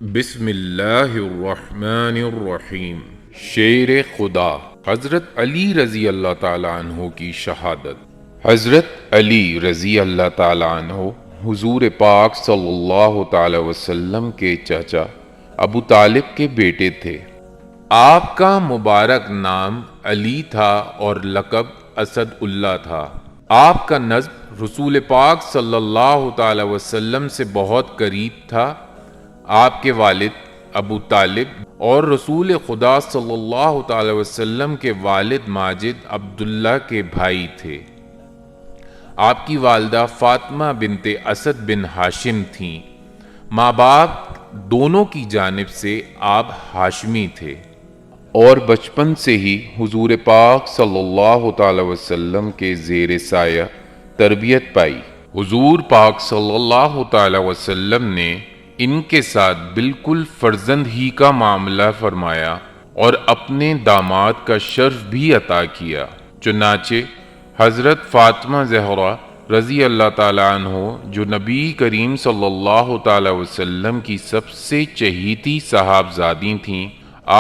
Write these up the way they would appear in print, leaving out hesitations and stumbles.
بسم اللہ الرحمن الرحیم۔ شیر خدا حضرت علی رضی اللہ تعالیٰ عنہ کی شہادت۔ حضرت علی رضی اللہ تعالیٰ عنہ حضور پاک صلی اللہ تعالی وسلم کے چچا ابو طالب کے بیٹے تھے۔ آپ کا مبارک نام علی تھا اور لقب اسد اللہ تھا۔ آپ کا نسب رسول پاک صلی اللہ تعالی وسلم سے بہت قریب تھا۔ آپ کے والد ابو طالب اور رسول خدا صلی اللہ تعالی وسلم کے والد ماجد عبداللہ کے بھائی تھے۔ آپ کی والدہ فاطمہ بنت اسد بن ہاشم تھیں۔ ماں باپ دونوں کی جانب سے آپ ہاشمی تھے اور بچپن سے ہی حضور پاک صلی اللہ تعالی وسلم کے زیر سایہ تربیت پائی۔ حضور پاک صلی اللہ تعالی وسلم نے ان کے ساتھ بالکل فرزند ہی کا معاملہ فرمایا اور اپنے داماد کا شرف بھی عطا کیا۔ چنانچہ حضرت فاطمہ زہرا رضی اللہ تعالیٰ عنہ جو نبی کریم صلی اللہ تعالی وسلم کی سب سے چہیتی صاحبزادی تھیں،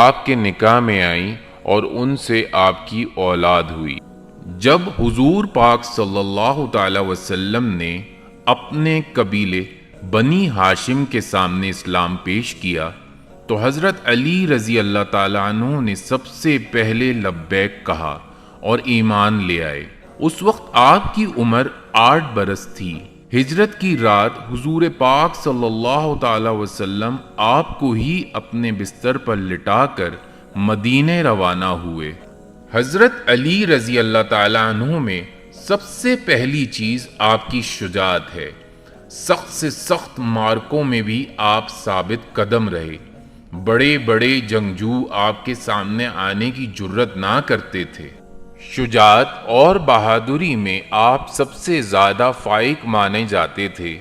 آپ کے نکاح میں آئیں اور ان سے آپ کی اولاد ہوئی۔ جب حضور پاک صلی اللہ تعالی وسلم نے اپنے قبیلے بنی ہاشم کے سامنے اسلام پیش کیا تو حضرت علی رضی اللہ تعالیٰ عنہ نے سب سے پہلے لبیک کہا اور ایمان لے آئے۔ اس وقت آپ کی عمر 8 برس تھی۔ ہجرت کی رات حضور پاک صلی اللہ تعالی وسلم آپ کو ہی اپنے بستر پر لٹا کر مدینے روانہ ہوئے۔ حضرت علی رضی اللہ تعالیٰ عنہ میں سب سے پہلی چیز آپ کی شجاعت ہے۔ سخت سے سخت مارکوں میں بھی آپ ثابت قدم رہے۔ بڑے بڑے جنگجو آپ کے سامنے آنے کی جرت نہ کرتے تھے۔ شجاعت اور بہادری میں آپ سب سے زیادہ فائق مانے جاتے تھے۔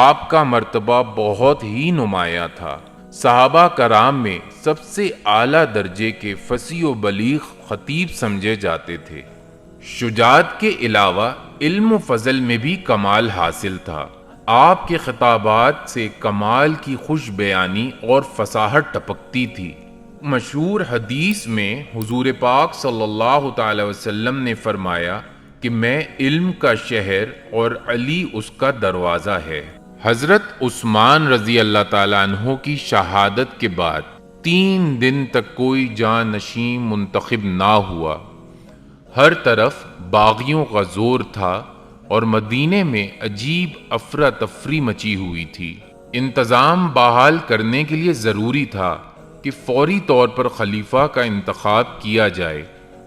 آپ کا مرتبہ بہت ہی نمایاں تھا۔ صحابہ کرام میں سب سے اعلیٰ درجے کے فصیح و بلیغ خطیب سمجھے جاتے تھے۔ شجاعت کے علاوہ علم و فضل میں بھی کمال حاصل تھا۔ آپ کے خطابات سے کمال کی خوش بیانی اور فصاحت ٹپکتی تھی۔ مشہور حدیث میں حضور پاک صلی اللہ تعالی وسلم نے فرمایا کہ میں علم کا شہر اور علی اس کا دروازہ ہے۔ حضرت عثمان رضی اللہ تعالیٰ عنہ کی شہادت کے بعد 3 دن تک کوئی جانشین منتخب نہ ہوا۔ ہر طرف باغیوں کا زور تھا اور مدینے میں عجیب افراتفری مچی ہوئی تھی۔ انتظام بحال کرنے کے لیے ضروری تھا کہ فوری طور پر خلیفہ کا انتخاب کیا جائے۔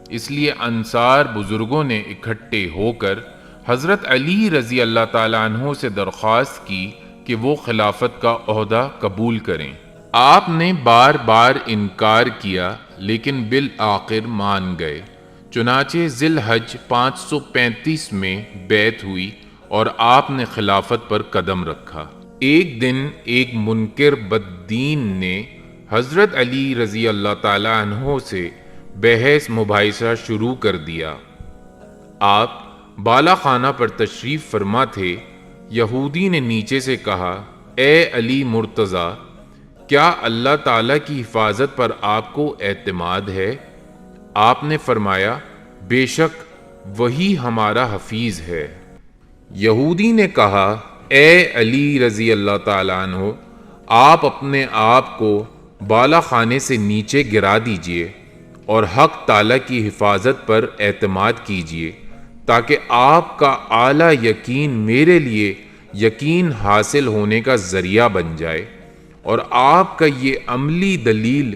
اس لیے انصار بزرگوں نے اکٹھے ہو کر حضرت علی رضی اللہ تعالیٰ عنہ سے درخواست کی کہ وہ خلافت کا عہدہ قبول کریں۔ آپ نے بار بار انکار کیا لیکن بالآخر مان گئے۔ چنانچہ ذی الحج 535 میں بیعت ہوئی اور آپ نے خلافت پر قدم رکھا۔ ایک دن ایک منکر بددین نے حضرت علی رضی اللہ تعالی عنہ سے بحث مباحثہ شروع کر دیا۔ آپ بالا خانہ پر تشریف فرما تھے۔ یہودی نے نیچے سے کہا، اے علی مرتضیٰ، کیا اللہ تعالیٰ کی حفاظت پر آپ کو اعتماد ہے؟ آپ نے فرمایا، بے شک وہی ہمارا حفیظ ہے۔ یہودی نے کہا، اے علی رضی اللہ تعالیٰ عنہ، آپ اپنے آپ کو بالا خانے سے نیچے گرا دیجئے اور حق تعالیٰ کی حفاظت پر اعتماد کیجئے تاکہ آپ کا اعلیٰ یقین میرے لیے یقین حاصل ہونے کا ذریعہ بن جائے اور آپ کا یہ عملی دلیل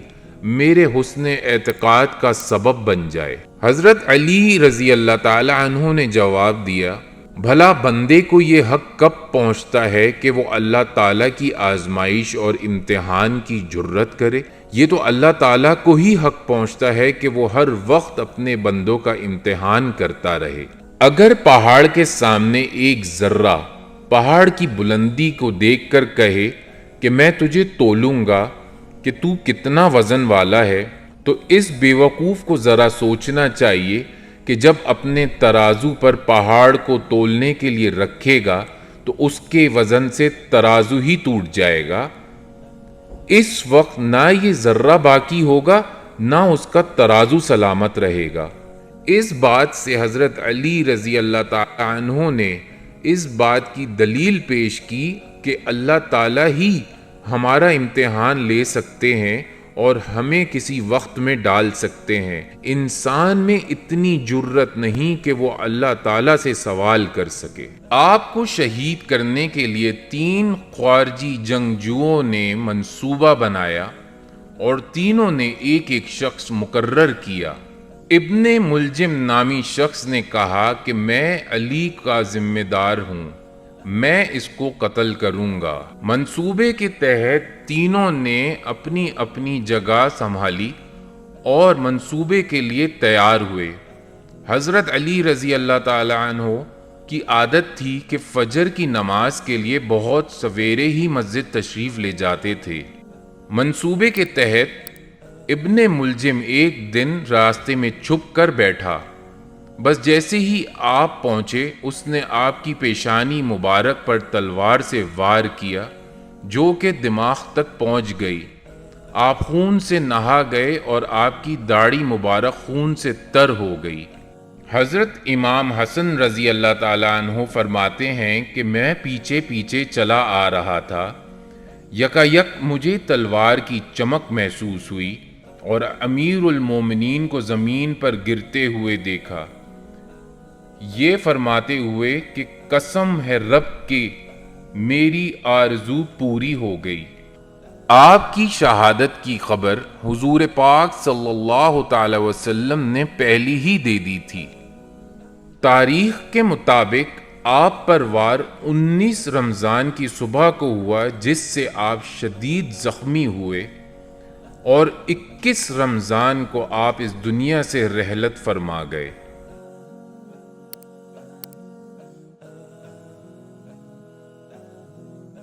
میرے حسن اعتقاد کا سبب بن جائے۔ حضرت علی رضی اللہ تعالی عنہ نے جواب دیا، بھلا بندے کو یہ حق کب پہنچتا ہے کہ وہ اللہ تعالیٰ کی آزمائش اور امتحان کی جرت کرے؟ یہ تو اللہ تعالیٰ کو ہی حق پہنچتا ہے کہ وہ ہر وقت اپنے بندوں کا امتحان کرتا رہے۔ اگر پہاڑ کے سامنے ایک ذرہ پہاڑ کی بلندی کو دیکھ کر کہے کہ میں تجھے تولوں گا کہ تو کتنا وزن والا ہے، تو اس بیوقوف کو ذرا سوچنا چاہیے کہ جب اپنے ترازو پر پہاڑ کو تولنے کے لیے رکھے گا تو اس کے وزن سے ترازو ہی ٹوٹ جائے گا۔ اس وقت نہ یہ ذرہ باقی ہوگا نہ اس کا ترازو سلامت رہے گا۔ اس بات سے حضرت علی رضی اللہ تعالی عنہ نے اس بات کی دلیل پیش کی کہ اللہ تعالی ہی ہمارا امتحان لے سکتے ہیں اور ہمیں کسی وقت میں ڈال سکتے ہیں۔ انسان میں اتنی جرت نہیں کہ وہ اللہ تعالیٰ سے سوال کر سکے۔ آپ کو شہید کرنے کے لیے 3 خارجی جنگجوؤں نے منصوبہ بنایا اور تینوں نے ایک ایک شخص مقرر کیا۔ ابن ملجم نامی شخص نے کہا کہ میں علی کا ذمہ دار ہوں، میں اس کو قتل کروں گا۔ منصوبے کے تحت تینوں نے اپنی اپنی جگہ سنبھالی اور منصوبے کے لیے تیار ہوئے۔ حضرت علی رضی اللہ تعالی عنہ کی عادت تھی کہ فجر کی نماز کے لیے بہت سویرے ہی مسجد تشریف لے جاتے تھے۔ منصوبے کے تحت ابن ملجم ایک دن راستے میں چھپ کر بیٹھا، بس جیسے ہی آپ پہنچے اس نے آپ کی پیشانی مبارک پر تلوار سے وار کیا جو کہ دماغ تک پہنچ گئی۔ آپ خون سے نہا گئے اور آپ کی داڑھی مبارک خون سے تر ہو گئی۔ حضرت امام حسن رضی اللہ تعالیٰ عنہ فرماتے ہیں کہ میں پیچھے پیچھے چلا آ رہا تھا، یکایک مجھے تلوار کی چمک محسوس ہوئی اور امیر المومنین کو زمین پر گرتے ہوئے دیکھا، یہ فرماتے ہوئے کہ قسم ہے رب کی میری آرزو پوری ہو گئی۔ آپ کی شہادت کی خبر حضور پاک صلی اللہ تعالی وسلم نے پہلی ہی دے دی تھی۔ تاریخ کے مطابق آپ پر وار 19 رمضان کی صبح کو ہوا، جس سے آپ شدید زخمی ہوئے اور 21 رمضان کو آپ اس دنیا سے رحلت فرما گئے۔